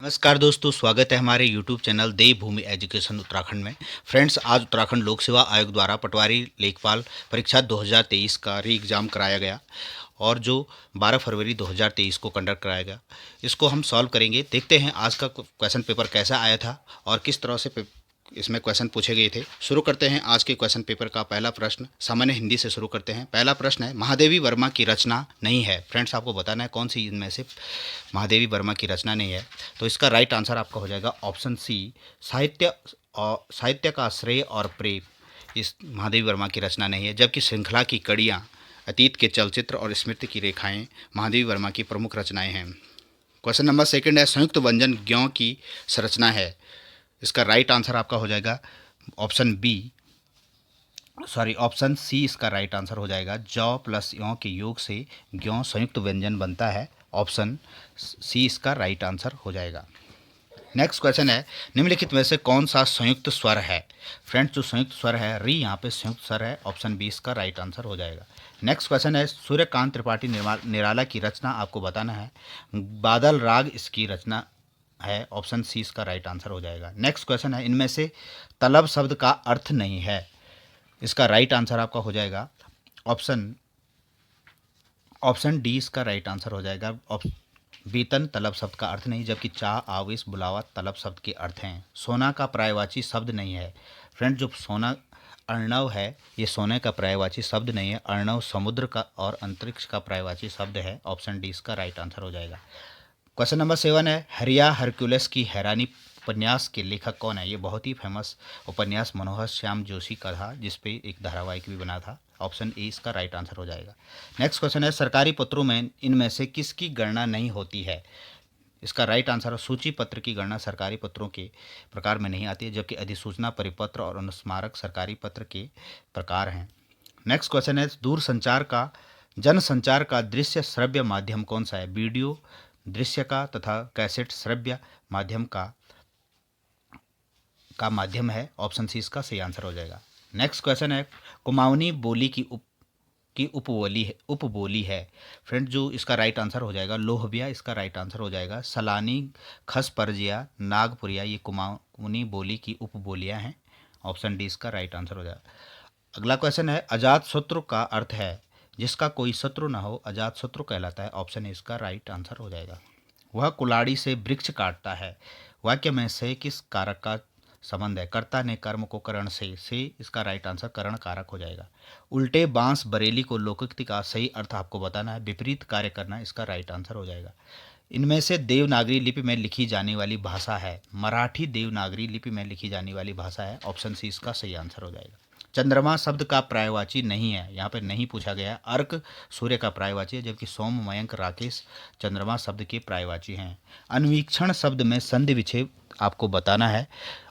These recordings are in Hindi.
नमस्कार दोस्तों, स्वागत है हमारे YouTube चैनल देवभूमि एजुकेशन उत्तराखंड में। फ्रेंड्स, आज उत्तराखंड लोक सेवा आयोग द्वारा पटवारी लेखपाल परीक्षा 2023 का री एग्ज़ाम कराया गया और जो 12 फरवरी 2023 को कंडक्ट कराया गया, इसको हम सॉल्व करेंगे। देखते हैं आज का क्वेश्चन पेपर कैसा आया था और किस तरह से इसमें क्वेश्चन पूछे गए थे। शुरू करते हैं आज के क्वेश्चन पेपर का पहला प्रश्न। सामान्य हिंदी से शुरू करते हैं। पहला प्रश्न है, महादेवी वर्मा की रचना नहीं है। फ्रेंड्स, आपको बताना है कौन सी इनमें से महादेवी वर्मा की रचना नहीं है। तो इसका राइट आंसर आपका हो जाएगा ऑप्शन सी, साहित्य का श्रेय और प्रेम इस महादेवी वर्मा की रचना नहीं है, जबकि श्रृंखला की कड़ियाँ, अतीत के चलचित्र और स्मृति की रेखाएं महादेवी वर्मा की प्रमुख रचनाएं हैं। क्वेश्चन नंबर सेकंड है, संयुक्त व्यंजन ज्ञों की संरचना है। इसका राइट आंसर आपका हो जाएगा ऑप्शन सी इसका राइट आंसर हो जाएगा। जौ प्लस यों के योग से ज्यों संयुक्त व्यंजन बनता है। ऑप्शन सी इसका राइट आंसर हो जाएगा। नेक्स्ट क्वेश्चन है, निम्नलिखित में से कौन सा संयुक्त स्वर है। फ्रेंड्स, जो संयुक्त स्वर है री, यहाँ पे संयुक्त स्वर है। ऑप्शन बी इसका राइट आंसर हो जाएगा। नेक्स्ट क्वेश्चन है, सूर्यकांत त्रिपाठी निराला की रचना आपको बताना है। बादल राग इसकी रचना है। ऑप्शन सी इसका राइट आंसर हो जाएगा। नेक्स्ट क्वेश्चन है, इनमें से तलब शब्द का अर्थ नहीं है। इसका राइट आंसर आपका हो जाएगा ऑप्शन डी इसका राइट आंसर हो जाएगा। वेतन तलब शब्द का अर्थ नहीं, जबकि चाह, आवेश, बुलावा तलब शब्द के अर्थ हैं। सोना का पर्यायवाची शब्द नहीं है। फ्रेंड, जो सोना अर्णव है, ये सोने का पर्यायवाची शब्द नहीं है। अर्णव समुद्र का और अंतरिक्ष का पर्यायवाची शब्द है। ऑप्शन डी इसका राइट आंसर हो जाएगा। क्वेश्चन नंबर 7 है, हरिया हरक्यूलिस की हैरानी उपन्यास के लेखक कौन है। ये बहुत ही फेमस उपन्यास मनोहर श्याम जोशी का था, जिसपे एक धारावाहिक भी बना था। ऑप्शन ए इसका राइट आंसर हो जाएगा। नेक्स्ट क्वेश्चन है, सरकारी पत्रों में इनमें से किसकी गणना नहीं होती है। इसका राइट आंसर है, सूची पत्र की गणना सरकारी पत्रों के प्रकार में नहीं आती है, जबकि अधिसूचना, परिपत्र और अनुस्मारक सरकारी पत्र के प्रकार हैं। नेक्स्ट क्वेश्चन है, जनसंचार का दृश्य श्रव्य माध्यम कौन सा है। वीडियो दृश्य का तथा कैसेट श्रव्य माध्यम का माध्यम है। ऑप्शन सी इसका सही आंसर हो जाएगा। नेक्स्ट क्वेश्चन है, कुमाऊनी बोली की उपबोली है। फ्रेंड, जो इसका राइट आंसर हो जाएगा लोहबिया इसका राइट आंसर हो जाएगा। सलानी, खसपरजिया, नागपुरिया ये कुमाऊनी बोली की उपबोलियां हैं। ऑप्शन डी इसका राइट आंसर हो जाएगा। अगला क्वेश्चन है, अजात शत्रु का अर्थ है जिसका कोई शत्रु न हो, अजात शत्रु कहलाता है। ऑप्शन ए इसका राइट आंसर हो जाएगा। वह कुल्हाड़ी से वृक्ष काटता है। वाक्य में से किस कारक का संबंध है। कर्ता ने कर्म को करण से इसका राइट आंसर करण कारक हो जाएगा। उल्टे बांस बरेली को लोकोक्ति का सही अर्थ आपको बताना है। विपरीत कार्य करना इसका राइट आंसर हो जाएगा। इनमें से देवनागरी लिपि में लिखी जाने वाली भाषा है। मराठी देवनागरी लिपि में लिखी जाने वाली भाषा है। ऑप्शन सी इसका सही आंसर हो जाएगा। चंद्रमा शब्द का पर्यायवाची नहीं है, यहाँ पे नहीं पूछा गया। अर्क सूर्य का पर्यायवाची है, जबकि सोम, मयंक, राकेश चंद्रमा शब्द के पर्यायवाची हैं। अन्वीक्षण शब्द में संधि विच्छेद आपको बताना है।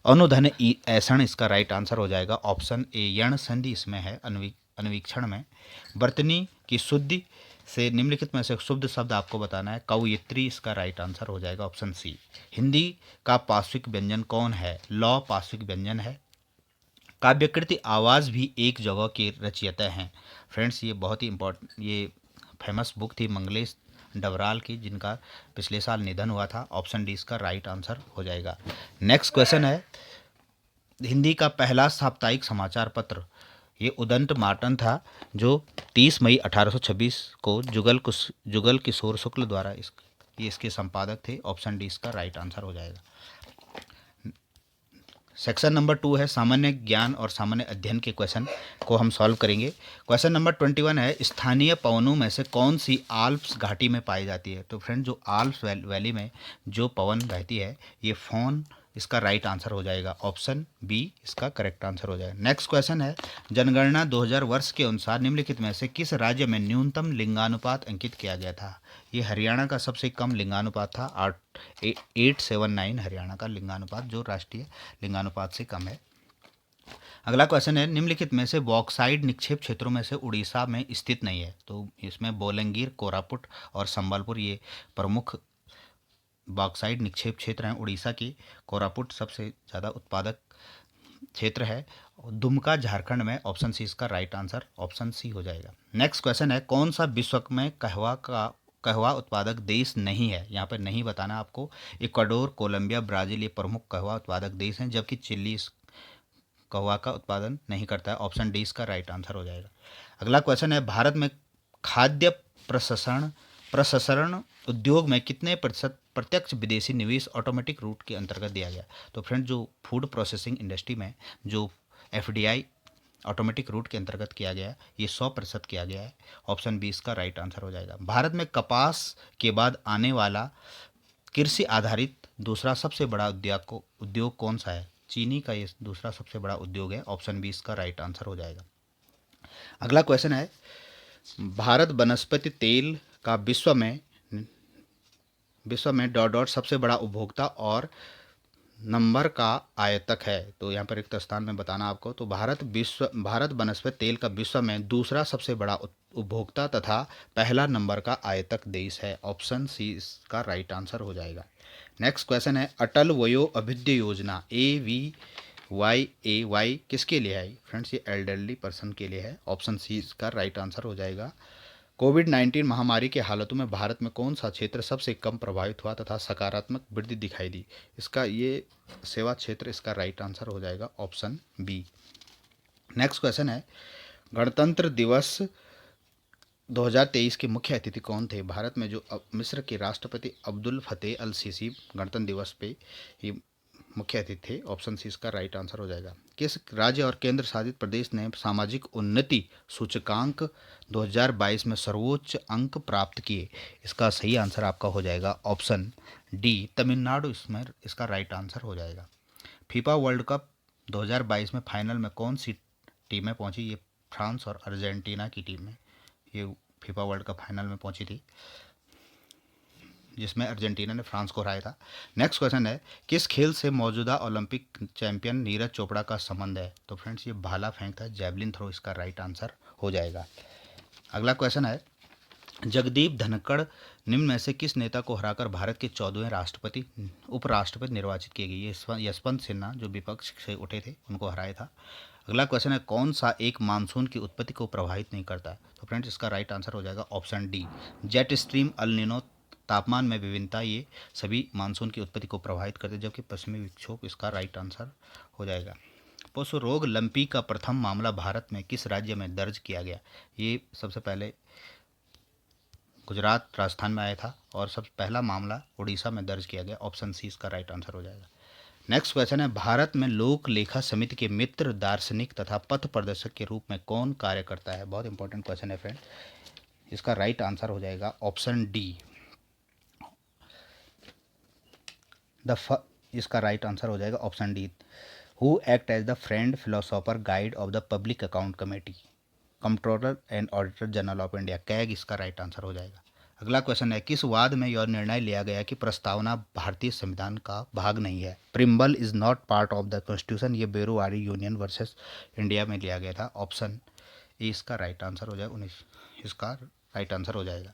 अनुधन ऐसण इसका राइट आंसर हो जाएगा। ऑप्शन ए यण संधि इसमें है अन्वीक्षण में। वर्तनी की शुद्धि से निम्नलिखित में से शुद्ध शब्द आपको बताना है। कवयित्री इसका राइट आंसर हो जाएगा। Option C. हिंदी का पार्श्विक व्यंजन कौन है। लौ पार्श्विक व्यंजन है। काव्यकृति आवाज़ भी एक जगह के रचयिता हैं। फ्रेंड्स, ये बहुत ही इम्पोर्टेंट, ये फेमस बुक थी मंगलेश डबराल की, जिनका पिछले साल निधन हुआ था। ऑप्शन डी इसका राइट आंसर हो जाएगा। नेक्स्ट क्वेश्चन है, हिंदी का पहला साप्ताहिक समाचार पत्र ये उदंत मार्टन था, जो 30 मई 1826 को जुगल किशोर शुक्ल द्वारा ये इसके संपादक थे। ऑप्शन डी इसका राइट आंसर हो जाएगा। सेक्शन नंबर 2 है सामान्य ज्ञान और सामान्य अध्ययन के क्वेश्चन को हम सॉल्व करेंगे। क्वेश्चन नंबर 21 है, स्थानीय पवनों में से कौन सी आल्प्स घाटी में पाई जाती है। तो फ्रेंड, जो आल्प्स वैली में जो पवन बहती है ये फोन इसका राइट आंसर हो जाएगा। ऑप्शन बी इसका करेक्ट आंसर हो जाएगा। नेक्स्ट क्वेश्चन है, जनगणना 2000 वर्ष के अनुसार निम्नलिखित में से किस राज्य में न्यूनतम लिंगानुपात अंकित किया गया था। ये हरियाणा का सबसे कम लिंगानुपात था। 879 हरियाणा का लिंगानुपात, जो राष्ट्रीय लिंगानुपात से कम है। अगला क्वेश्चन है, निम्नलिखित में से बॉक्साइड निक्षेप क्षेत्रों में से उड़ीसा में स्थित नहीं है। तो इसमें बोलंगीर, कोरापुट और संबलपुर ये प्रमुख बॉक्साइड निक्षेप क्षेत्र हैं उड़ीसा की। कोरापुट सबसे ज़्यादा उत्पादक क्षेत्र है। दुमका झारखंड में। ऑप्शन सी इसका राइट आंसर ऑप्शन सी हो जाएगा। नेक्स्ट क्वेश्चन है, कौन सा विश्व में कहवा का कहवा उत्पादक देश नहीं है, यहाँ पर नहीं बताना आपको। इक्वाडोर, कोलंबिया, ब्राज़ील ये प्रमुख कहवा उत्पादक देश हैं, जबकि चिली इस कहवा का उत्पादन नहीं करता है। ऑप्शन डी इसका राइट आंसर हो जाएगा। अगला क्वेश्चन है, भारत में खाद्य प्रसंस्करण प्रसंस्करण उद्योग में कितने प्रतिशत प्रत्यक्ष विदेशी निवेश ऑटोमेटिक रूट के अंतर्गत दिया गया? तो फ्रेंड, जो फूड प्रोसेसिंग इंडस्ट्री में जो एफडीआई ऑटोमेटिक रूट के अंतर्गत किया गया है, ये 100% किया गया है। ऑप्शन बी इसका राइट आंसर हो जाएगा। भारत में कपास के बाद आने वाला कृषि आधारित दूसरा सबसे बड़ा उद्योग कौन सा है? चीनी का ये दूसरा सबसे बड़ा उद्योग है। ऑप्शन बी इसका राइट आंसर हो जाएगा। अगला क्वेश्चन है, भारत वनस्पति तेल का विश्व में डॉट डॉट सबसे बड़ा उपभोक्ता और नंबर का आयतक है। तो यहाँ पर रिक्त स्थान में बताना आपको। तो भारत वनस्पति तेल का विश्व में दूसरा सबसे बड़ा उपभोक्ता तथा पहला नंबर का आयतक देश है। ऑप्शन सी इसका राइट आंसर हो जाएगा। नेक्स्ट क्वेश्चन है, अटल वयो अभ्युदय योजना AVY किसके लिए है? फ्रेंड्स, ये एल्डरली पर्सन के लिए है। ऑप्शन सी इसका राइट आंसर हो जाएगा। कोविड-19 महामारी के हालातों में भारत में कौन सा क्षेत्र सबसे कम प्रभावित हुआ तथा सकारात्मक वृद्धि दिखाई दी? इसका ये सेवा क्षेत्र इसका राइट आंसर हो जाएगा। Option B. नेक्स्ट क्वेश्चन है, गणतंत्र दिवस 2023 के मुख्य अतिथि कौन थे? भारत में जो मिस्र के राष्ट्रपति अब्दुल फतेह अल सीसी गणतंत्र दिवस पे ये मुख्य अतिथि थे। ऑप्शन सी इसका राइट आंसर हो जाएगा। किस राज्य और केंद्र शासित प्रदेश ने सामाजिक उन्नति सूचकांक 2022 में सर्वोच्च अंक प्राप्त किए? इसका सही आंसर आपका हो जाएगा ऑप्शन डी, तमिलनाडु इसमें इसका राइट आंसर हो जाएगा। फीफा वर्ल्ड कप 2022 में फाइनल में कौन सी टीमें पहुंची? ये फ्रांस और अर्जेंटीना की टीमें ये फीफा वर्ल्ड कप फाइनल में पहुंची थी, जिसमें अर्जेंटीना ने फ्रांस को हराया था। नेक्स्ट क्वेश्चन है, किस खेल से मौजूदा ओलंपिक चैंपियन नीरज चोपड़ा का संबंध है? तो फ्रेंड्स, ये भाला फेंक था, जैवलिन थ्रो इसका राइट आंसर हो जाएगा। अगला क्वेश्चन है, जगदीप धनखड़ निम्न में से किस नेता को हराकर भारत के 14वें उपराष्ट्रपति निर्वाचित किए गए? ये यशवंत सिन्हा जो विपक्ष से उठे थे उनको हराया था। अगला क्वेश्चन है, कौन सा एक मानसून की उत्पत्ति को प्रभावित नहीं करता? तो फ्रेंड्स, इसका राइट आंसर हो जाएगा option D, jet stream, El Nino, तापमान में विभिन्नता, ये सभी मानसून की उत्पत्ति को प्रभावित करते हैं, जबकि पश्चिमी विक्षोभ इसका राइट आंसर हो जाएगा। पशु रोग लंपी का प्रथम मामला भारत में किस राज्य में दर्ज किया गया? ये सबसे पहले गुजरात राजस्थान में आया था और सबसे पहला मामला उड़ीसा में दर्ज किया गया। ऑप्शन सी इसका राइट आंसर हो जाएगा। नेक्स्ट क्वेश्चन है, भारत में लोक लेखा समिति के मित्र, दार्शनिक तथा पथ प्रदर्शक के रूप में कौन कार्य करता है? बहुत इंपॉर्टेंट क्वेश्चन है फ्रेंड, इसका राइट आंसर हो जाएगा ऑप्शन डी, इसका राइट आंसर हो जाएगा option D, who act as the friend, philosopher, guide of the public account committee, controller and auditor general of India, CAG इसका राइट आंसर हो जाएगा। अगला क्वेश्चन है, किस वाद में यह निर्णय लिया गया कि प्रस्तावना भारतीय संविधान का भाग नहीं है? Preamble is not part of the constitution, ये बेरोवारी यूनियन वर्सेस इंडिया में लिया गया था। ऑप्शन ए इसका राइट आंसर हो जाएगा, 19 इसका राइट आंसर हो जाएगा।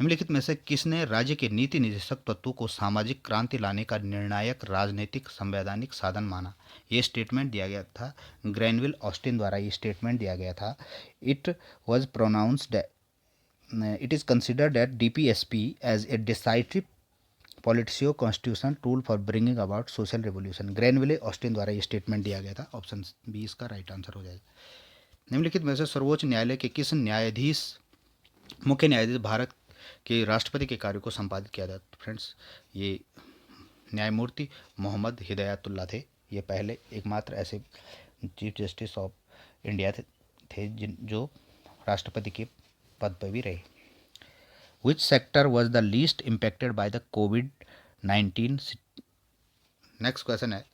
निम्नलिखित में से किसने राज्य के नीति निर्देशक तत्वों को सामाजिक क्रांति लाने का निर्णायक राजनीतिक संवैधानिक साधन माना? ये स्टेटमेंट दिया गया था ग्रैनविल ऑस्टिन द्वारा, ये स्टेटमेंट दिया गया था। It was pronounced, it is considered that DPSP as a decisive politico constitution tool for bringing about social revolution, Granville Austin द्वारा ये स्टेटमेंट दिया गया था। ऑप्शन बी इसका राइट आंसर हो जाएगा। निम्नलिखित में से सर्वोच्च न्यायालय के किस मुख्य न्यायाधीश भारत के राष्ट्रपति के कार्य को संपादित किया था? फ्रेंड्स, ये न्यायमूर्ति मोहम्मद हिदायतुल्लाह थे। ये पहले एकमात्र ऐसे चीफ जस्टिस ऑफ इंडिया थे जो राष्ट्रपति के पद पर भी रहे। Which sector was the least impacted by the covid? Next question है,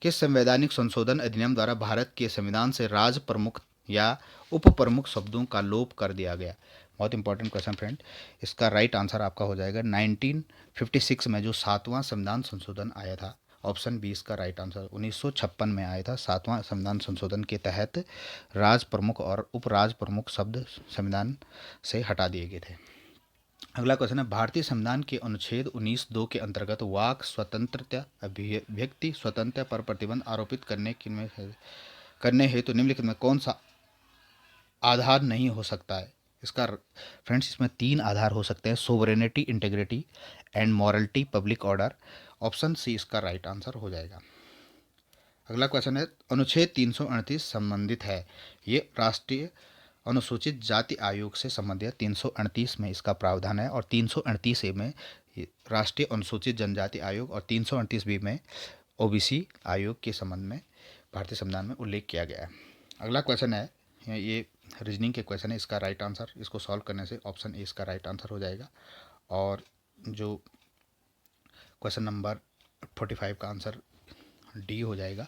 किस संवैधानिक संशोधन अधिनियम द्वारा भारत के संविधान से राज प्रमुख या उप प्रमुख शब्दों का लोप कर दिया गया? बहुत इंपॉर्टेंट क्वेश्चन फ्रेंड, इसका राइट आंसर आपका हो जाएगा 1956 में जो 7वां संविधान संशोधन आया था। ऑप्शन बी इसका राइट आंसर, 1956 में आया था 7वां संविधान संशोधन के तहत राज प्रमुख और उपराज प्रमुख शब्द संविधान से हटा दिए गए थे। अगला क्वेश्चन है, भारतीय संविधान के अनुच्छेद 19(2) के अंतर्गत वाक स्वतंत्रता, अभिव्यक्ति स्वतंत्रता पर प्रतिबंध आरोपित करने हेतु निम्नलिखित में कौन सा आधार नहीं हो सकता है? इसका फ्रेंड्स इसमें 3 आधार हो सकते हैं, sovereignty, integrity and morality, public order. Option C इसका राइट आंसर हो जाएगा। अगला क्वेश्चन है, अनुच्छेद 338 संबंधित है, ये राष्ट्रीय अनुसूचित जाति आयोग से संबंधित 338 में इसका प्रावधान है, और 338 ए में राष्ट्रीय अनुसूचित जनजाति आयोग और 338 बी में ओबीसी आयोग के संबंध में भारतीय संविधान में उल्लेख किया गया है। अगला क्वेश्चन है, ये रीजनिंग के क्वेश्चन है, इसका राइट आंसर, इसको सॉल्व करने से ऑप्शन ए इसका राइट आंसर हो जाएगा। और जो क्वेश्चन नंबर 45 का आंसर डी हो जाएगा।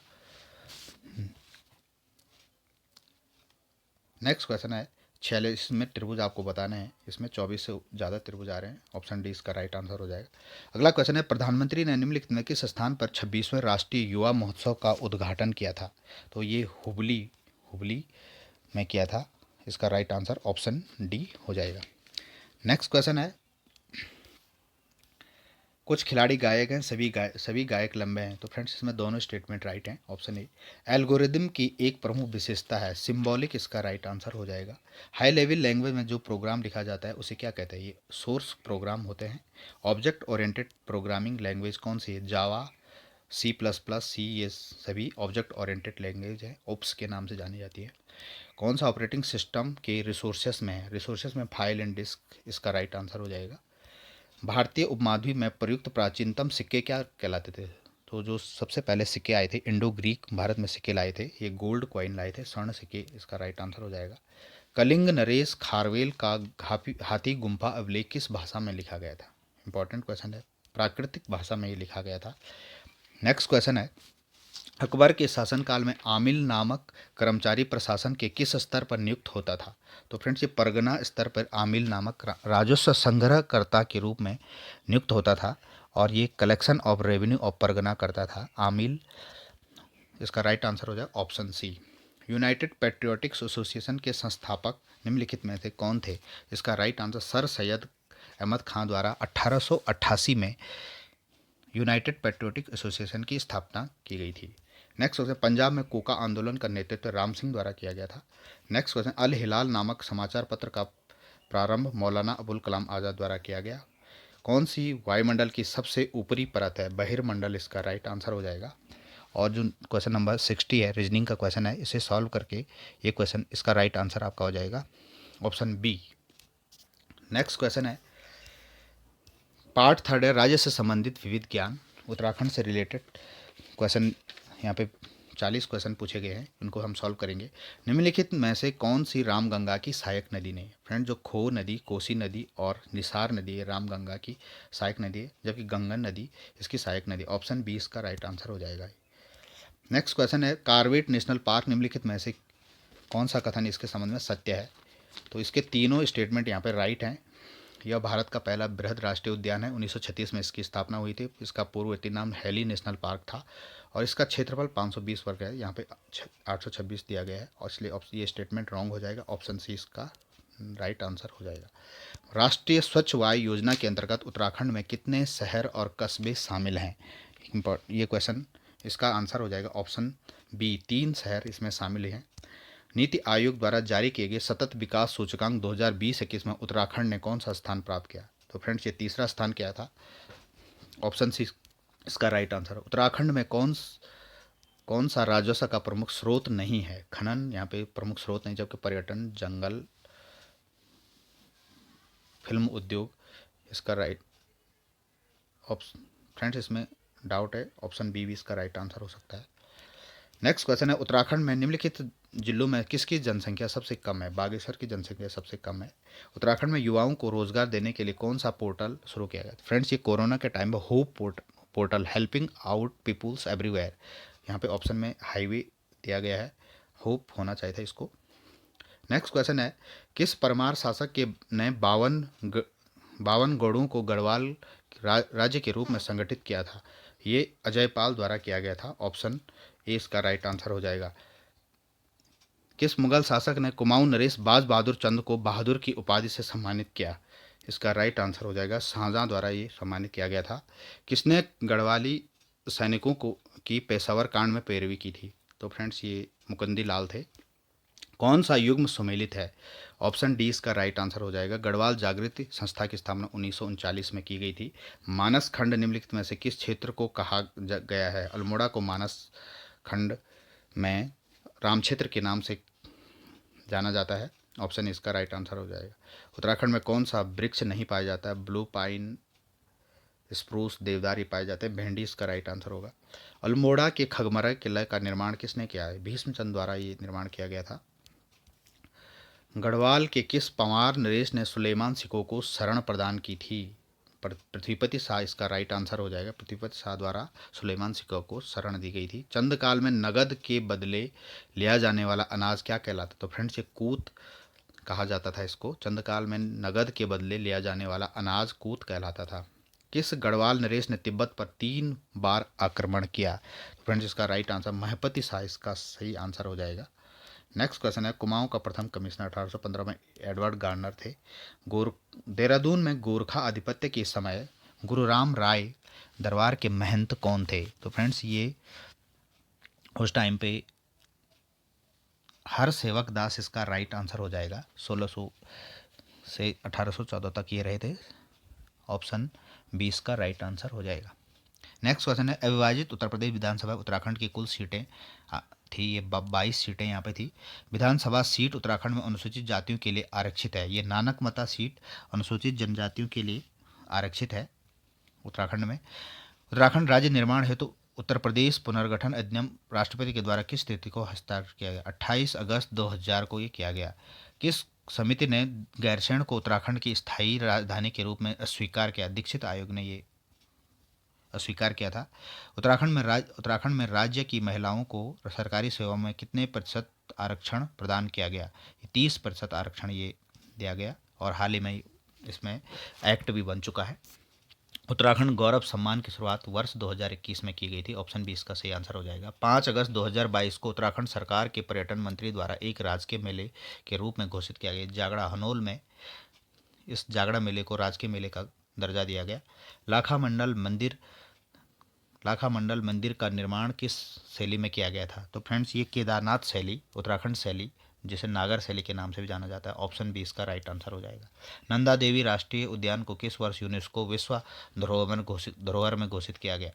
नेक्स्ट क्वेश्चन है, 46 में त्रिभुज आपको बताने हैं, इसमें 24 से ज़्यादा त्रिभुज आ रहे हैं, ऑप्शन डी इसका राइट आंसर हो जाएगा। अगला क्वेश्चन है, प्रधानमंत्री ने निम्नलिखित में किस स्थान पर 26वें राष्ट्रीय युवा महोत्सव का उद्घाटन किया था? तो ये हुबली में किया था, इसका राइट आंसर ऑप्शन डी हो जाएगा। नेक्स्ट क्वेश्चन है, कुछ खिलाड़ी गायक हैं, सभी गायक लंबे हैं। तो फ्रेंड्स इसमें दोनों स्टेटमेंट राइट हैं, ऑप्शन ए। एल्गोरिदम की एक प्रमुख विशेषता है सिंबॉलिक, इसका राइट आंसर हो जाएगा। हाई लेवल लैंग्वेज में जो प्रोग्राम लिखा जाता है उसे क्या कहते हैं? ये सोर्स प्रोग्राम होते हैं। ऑब्जेक्ट ओरिएंटेड प्रोग्रामिंग लैंग्वेज कौन सी है? जावा, C++, ये सभी ऑब्जेक्ट ओरिएंटेड लैंग्वेज है, ओप्स के नाम से जानी जाती है। कौन सा ऑपरेटिंग सिस्टम के रिसोर्सेस में है? रिसोर्सेस में फाइल एंड डिस्क, इसका राइट आंसर हो जाएगा। भारतीय उपमहाद्वीप में प्रयुक्त प्राचीनतम सिक्के क्या कहलाते थे? तो जो सबसे पहले सिक्के आए थे, इंडो ग्रीक भारत में सिक्के लाए थे, ये गोल्ड कॉइन लाए थे, स्वर्ण सिक्के, इसका राइट आंसर हो जाएगा। कलिंग नरेश खारवेल का हाथी गुम्फा अभिलेख किस भाषा में लिखा गया था? इंपॉर्टेंट क्वेश्चन है, प्राकृतिक भाषा में ये लिखा गया था। नेक्स्ट क्वेश्चन है, अकबर के शासनकाल में आमिल नामक कर्मचारी प्रशासन के किस स्तर पर नियुक्त होता था? तो फ्रेंड्स ये परगना स्तर पर आमिल नामक राजस्व संग्रहकर्ता के रूप में नियुक्त होता था, और ये कलेक्शन ऑफ रेवेन्यू ऑफ परगना करता था आमिल, इसका राइट आंसर हो जाए option C. United Patriotics Association के संस्थापक निम्नलिखित में से कौन थे? इसका right answer sir Syed Ahmad Khan द्वारा 1888 में यूनाइटेड पेट्रियोटिक एसोसिएशन की स्थापना की गई थी। नेक्स्ट क्वेश्चन, पंजाब में कोका आंदोलन का नेतृत्व राम सिंह द्वारा किया गया था। नेक्स्ट क्वेश्चन, अल हिलाल नामक समाचार पत्र का प्रारंभ मौलाना अबुल कलाम आज़ाद द्वारा किया गया। कौन सी वायुमंडल की सबसे ऊपरी परत है? बहिर्मंडल, इसका राइट आंसर हो जाएगा। और जो क्वेश्चन नंबर 60 है, रीजनिंग का क्वेश्चन है, इसे सॉल्व करके ये क्वेश्चन, इसका राइट आंसर आपका हो जाएगा ऑप्शन बी। नेक्स्ट क्वेश्चन है, पार्ट थर्ड है, राज्य से संबंधित विविध ज्ञान, उत्तराखंड से रिलेटेड क्वेश्चन। यहाँ पे 40 क्वेश्चन पूछे गए हैं, उनको हम सॉल्व करेंगे। निम्नलिखित में से कौन सी रामगंगा की सहायक नदी नहीं? फ्रेंड जो खो नदी, कोसी नदी और निसार नदी है, रामगंगा की सहायक नदी है, जबकि गंगन नदी इसकी सहायक नदी। ऑप्शन बी इसका राइट आंसर हो जाएगा। नेक्स्ट क्वेश्चन है, कार्बेट नेशनल पार्क निम्नलिखित में से कौन सा कथन इसके संबंध में सत्य है? तो इसके तीनों स्टेटमेंट यहाँ पर राइट हैं। यह भारत का पहला बृहद राष्ट्रीय उद्यान है, 1936 में इसकी स्थापना हुई थी। इसका पूर्ववर्ती नाम हेली नेशनल पार्क था, और इसका क्षेत्रफल 520 वर्ग है, यहाँ पे 826 दिया गया है, और इसलिए ये स्टेटमेंट रॉन्ग हो जाएगा, ऑप्शन सी इसका राइट आंसर हो जाएगा। राष्ट्रीय स्वच्छ वायु योजना के अंतर्गत उत्तराखंड में कितने शहर और कस्बे शामिल हैं? ये क्वेश्चन, इसका आंसर हो जाएगा ऑप्शन बी, 3 शहर इसमें शामिल हैं। नीति आयोग द्वारा जारी किए गए सतत विकास सूचकांक 2020-21 में उत्तराखंड ने कौन सा स्थान प्राप्त किया? तो फ्रेंड्स ये तीसरा स्थान क्या था, ऑप्शन सी इसका राइट आंसर। उत्तराखंड में कौन सा राजस्व का प्रमुख स्रोत नहीं है? खनन यहाँ पे प्रमुख स्रोत नहीं, जबकि पर्यटन, जंगल, फिल्म उद्योग, इसका राइट ऑप्शन, फ्रेंड्स इसमें डाउट है, ऑप्शन बी भी इसका राइट आंसर हो सकता है। नेक्स्ट क्वेश्चन है, उत्तराखंड में निम्नलिखित जिलों में किसकी जनसंख्या सबसे कम है? बागेश्वर की जनसंख्या सबसे कम है। उत्तराखंड में युवाओं को रोजगार देने के लिए कौन सा पोर्टल शुरू किया गया? फ्रेंड्स ये कोरोना के टाइम में hope portal, helping out peoples everywhere, यहाँ पे ऑप्शन में हाईवे दिया गया है, होप होना चाहिए था इसको। नेक्स्ट क्वेश्चन है, किस परमार शासक के ने 52 गढ़ों को गढ़वाल राज्य के रूप में संगठित किया था? ये अजयपाल द्वारा किया गया था, ऑप्शन ए इसका राइट आंसर हो जाएगा। किस मुगल शासक ने कुमाऊं नरेश बाज बहादुर चंद को बहादुर की उपाधि से सम्मानित किया? इसका राइट आंसर हो जाएगा शाहजहां द्वारा ये सम्मानित किया गया था। किसने गढ़वाली सैनिकों को की पेशावर कांड में पैरवी की थी? तो फ्रेंड्स ये मुकुंदी लाल थे। कौन सा युग्म सुमेलित है? ऑप्शन डी इसका राइट आंसर हो जाएगा। गढ़वाल जागृति संस्था की स्थापना 1939 में की गई थी। मानस खंड निम्नलिखित में से किस क्षेत्र को कहा गया है? अल्मोड़ा को मानस खंड में राम क्षेत्र के नाम से जाना जाता है। ऑप्शन इसका राइट आंसर हो जाएगा। उत्तराखंड में कौन सा वृक्ष नहीं पाया जाता है? ब्लू पाइन, स्प्रूस, देवदार ये पाए जाते हैं। भेंडी इसका राइट आंसर होगा। अल्मोड़ा के खगमरा किले का निर्माण किसने किया है? भीष्मचंद द्वारा ये निर्माण किया गया था। गढ़वाल के किस पंवार नरेश ने सुलेमान सिकों को शरण प्रदान की थी? पृथ्वीपति शाह इसका राइट आंसर हो जाएगा। पृथ्वीपति शाह द्वारा सुलेमान सिकों को शरण दी गई थी। चंदकाल में नगद के बदले लिया जाने वाला अनाज क्या कहलाता? तो फ्रेंड्स ये कूत कहा जाता था इसको। चंदकाल में नगद के बदले लिया जाने वाला अनाज कूत कहलाता था। किस गढ़वाल नरेश ने तिब्बत पर 3 बार आक्रमण किया? फ्रेंड्स इसका राइट आंसर महपति शाह इसका सही आंसर हो जाएगा। नेक्स्ट क्वेश्चन है, कुमाऊं का प्रथम कमिश्नर 1815 में एडवर्ड गार्नर थे। देहरादून में गोरखा आधिपत्य के समय गुरुराम राय दरबार के महंत कौन थे? तो फ्रेंड्स ये उस टाइम पे हर सेवक दास इसका राइट आंसर हो जाएगा। 1600 से 1814 तक ये रहे थे। ऑप्शन 20 का राइट आंसर हो जाएगा। नेक्स्ट क्वेश्चन है, अविभाजित उत्तर प्रदेश विधानसभा उत्तराखंड की कुल सीटें थी, ये 22 सीटें यहाँ पे थी। विधानसभा सीट उत्तराखंड में अनुसूचित जातियों के लिए आरक्षित है। ये नानकमता सीट अनुसूचित जनजातियों के लिए आरक्षित है उत्तराखंड में। उत्तराखंड राज्य निर्माण हेतु तो उत्तर प्रदेश पुनर्गठन अधिनियम राष्ट्रपति के द्वारा किस तिथि को हस्ताक्षर किया गया? 28 अगस्त 2000 को ये किया गया। किस समिति ने गैरसैंण को उत्तराखंड की स्थायी राजधानी के रूप में अस्वीकार किया? दीक्षित आयोग ने ये अस्वीकार किया था। उत्तराखंड में राज्य की महिलाओं को सरकारी सेवा में कितने प्रतिशत आरक्षण प्रदान किया गया? 30% आरक्षण ये दिया गया और हाल ही में इसमें एक्ट भी बन चुका है। उत्तराखंड गौरव सम्मान की शुरुआत वर्ष 2021 में की गई थी। ऑप्शन 20 का सही आंसर हो जाएगा। 5 अगस्त 2022 को उत्तराखंड सरकार के पर्यटन मंत्री द्वारा एक राजकीय मेले के रूप में घोषित किया गया। जागड़ा हनोल में इस जागड़ा मेले को राजकीय मेले का दर्जा दिया गया। लाखा मंडल मंदिर का निर्माण किस शैली में किया गया था? तो फ्रेंड्स ये केदारनाथ शैली, उत्तराखंड शैली, जिसे नागर शैली के नाम से भी जाना जाता है। ऑप्शन 20 का राइट आंसर हो जाएगा। नंदा देवी राष्ट्रीय उद्यान को किस वर्ष यूनेस्को विश्व धरोहर में घोषित किया गया?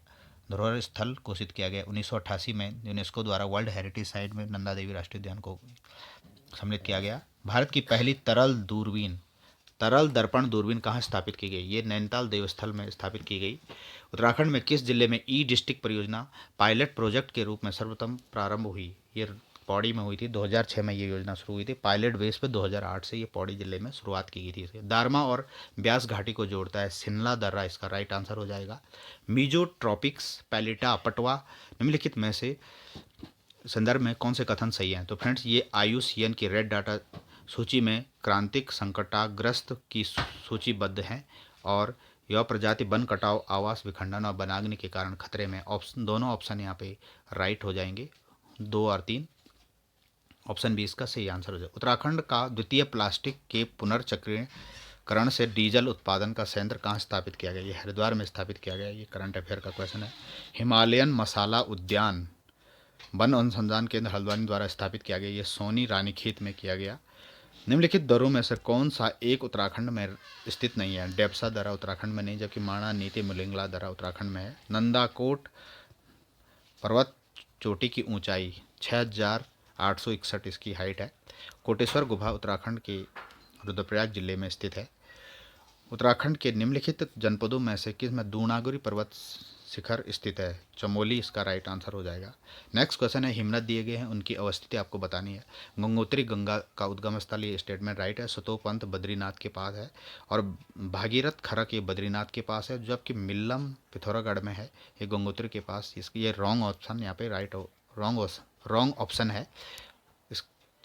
धरोहर स्थल घोषित किया गया 1988 में यूनेस्को द्वारा वर्ल्ड हेरिटेज साइट में नंदा देवी राष्ट्रीय उद्यान को सम्मिलित किया गया। भारत की पहली तरल दर्पण दूरबीन कहाँ स्थापित की गई? ये नैनीताल देवस्थल में स्थापित की गई। उत्तराखंड में किस जिले में ई डिस्ट्रिक्ट परियोजना पायलट प्रोजेक्ट के रूप में सर्वप्रथम प्रारंभ हुई? ये पौड़ी में हुई थी। 2006 में ये योजना शुरू हुई थी। पायलट बेस पे 2008 से ये पौड़ी जिले में शुरुआत की गई थी। दारमा और ब्यास घाटी को जोड़ता है सिनला दर्रा, इसका राइट आंसर हो जाएगा। मीजो ट्रॉपिक्स पैलिटा पटवा निम्नलिखित में से संदर्भ में कौन से कथन सही हैं? तो फ्रेंड्स ये IUCN की रेड डाटा सूची में क्रांतिक संकटाग्रस्त की सूचीबद्ध हैं और यह प्रजाति वन कटाव, आवास विखंडन और वनाग्नि के कारण खतरे में। दोनों ऑप्शन यहाँ पे राइट हो जाएंगे, 2 और 3। ऑप्शन 20 का सही आंसर हो जाएगा। उत्तराखंड का द्वितीय प्लास्टिक के पुनर्चक्रीकरण से डीजल उत्पादन का संयंत्र कहाँ स्थापित किया गया? ये हरिद्वार में स्थापित किया गया। ये करंट अफेयर का क्वेश्चन है। हिमालयन मसाला उद्यान वन अनुसंधान केंद्र हल्द्वानी द्वारा स्थापित किया गया। ये सोनी रानीखेत में किया गया। निम्नलिखित दर्रों में से कौन सा एक उत्तराखंड में स्थित नहीं है? डेप्सा दर्रा उत्तराखंड में नहीं, जबकि माणा नीति मुलिंगला दर्रा उत्तराखंड में है। नंदाकोट पर्वत चोटी की ऊंचाई 6861 इसकी हाइट है। कोटेश्वर गुफा उत्तराखंड के रुद्रप्रयाग जिले में स्थित है। उत्तराखंड के निम्नलिखित जनपदों में से किस में दूनागुरी पर्वत शिखर स्थित है? चमोली इसका राइट आंसर हो जाएगा। नेक्स्ट क्वेश्चन है, हिमनद दिए गए हैं, उनकी अवस्थिति आपको बतानी है। गंगोत्री गंगा का उद्गम स्थल, ये स्टेटमेंट राइट है। सतोपंथ बद्रीनाथ के पास है और भागीरथ खरक ये बद्रीनाथ के पास है, जबकि मिल्लम पिथौरागढ़ में है, ये गंगोत्री के पास। ये रॉन्ग ऑप्शन यहाँ पे रॉन्ग ऑप्शन है।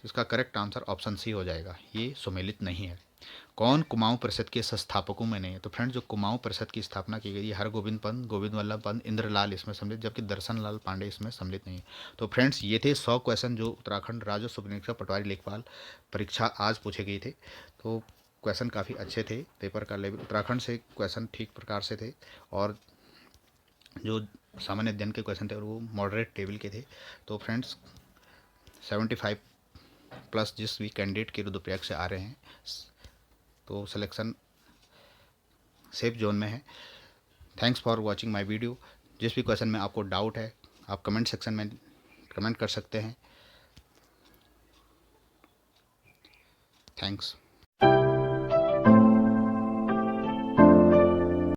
इसका करेक्ट आंसर ऑप्शन सी हो जाएगा, ये सुमेलित नहीं है। कौन कुमाऊं परिषद के संस्थापकों में नहीं है? तो फ्रेंड्स जो कुमाऊं परिषद की स्थापना की गई है, हरगोविंद पंत, गोविंद वल्लभ पंत, इंद्रलाल इसमें सम्मिलित, जबकि दर्शन लाल पांडे इसमें सम्मिलित नहीं है। तो फ्रेंड्स ये थे 100 क्वेश्चन जो उत्तराखंड राजस्व उपनिरीक्षक पटवारी लेखपाल परीक्षा आज पूछे गए थे। तो क्वेश्चन काफ़ी अच्छे थे, पेपर का लेवल उत्तराखंड से क्वेश्चन ठीक प्रकार से थे और जो सामान्य अध्ययन के क्वेश्चन थे वो मॉडरेट लेवल के थे। तो फ्रेंड्स 75 प्लस जिस भी कैंडिडेट के रुद्रप्रयाग से आ रहे हैं तो सिलेक्शन सेफ जोन में है। Thanks for watching my video. जिस भी क्वेश्चन में आपको डाउट है आप कमेंट सेक्शन में कमेंट कर सकते हैं। थैंक्स।